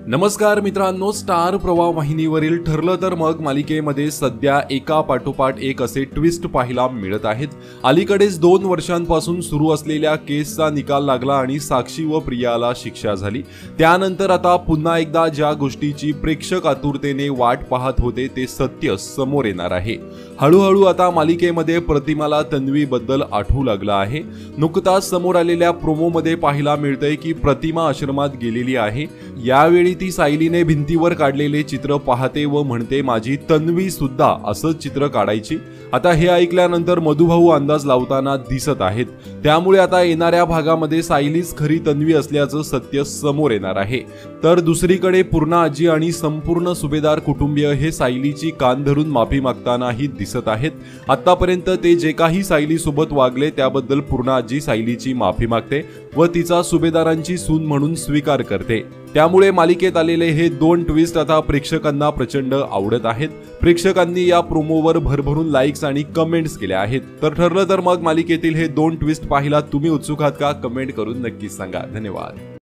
नमस्कार मित्रांनो, स्टार प्रवाह वाहिनीवरील ठरलं तर मग मालिकेमध्ये सध्या एका पाठोपाठ एक असे ट्विस्ट पाहायला मिळत आहेत। अलीकडेच 2 वर्षांपासून सुरू असलेल्या केसचा निकाल लागला आणि साक्षी व प्रियाला शिक्षा झाली। त्यानंतर आता पुन्हा एकदा ज्या गोष्टीची प्रेक्षक आतुरतेने वाट पाहत होते ते सत्य समोर येणार आहे। हळूहळू आता मालिकेमध्ये प्रतिमाला तन्वीबद्दल आठवू लागला आहे। नुकताच समोर आलेल्या प्रोमोमध्ये पाहायला मिळतंय की प्रतिमा आश्रमात गेलेली आहे। यावेळी ती सायलीने भिंतीवर काढलेले चित्र पाहते व म्हणते माझी तन्वी सुद्धा असंच चित्र काढायची। आता हे ऐकल्यानंतर मधुभाऊ अंदाज लावताना दिसत आहेत। त्यामुळे आता येणाऱ्या भागामध्ये सायलीच खरी तन्वी असल्याचं सत्य समोर येणार आहे। तर दुसरीकडे पूर्णा आजी आणि संपूर्ण सुभेदार कुटुंबीय हे सायलीची कान धरून माफी मागतानाही दिसत आहेत। आतापर्यंत ते जे काही सायली सोबत वागले त्याबद्दल पूर्णा आजी सायलीची माफी मागते व तिचा सुभेदारांची सून म्हणून स्वीकार करते। त्यामुळे मालिकेत आलेले हे 2 ट्विस्ट आता प्रेक्षकांना प्रचंड आवडत आहेत। प्रेक्षकांनी या प्रोमोवर भरभरून लाईक्स आणि कमेंट्स केल्या आहेत। तर ठरलं तर मग मालिकेतील हे 2 ट्विस्ट पाहायला तुम्ही उत्सुक आहात का? कमेंट करून नक्कीच सांगा। धन्यवाद।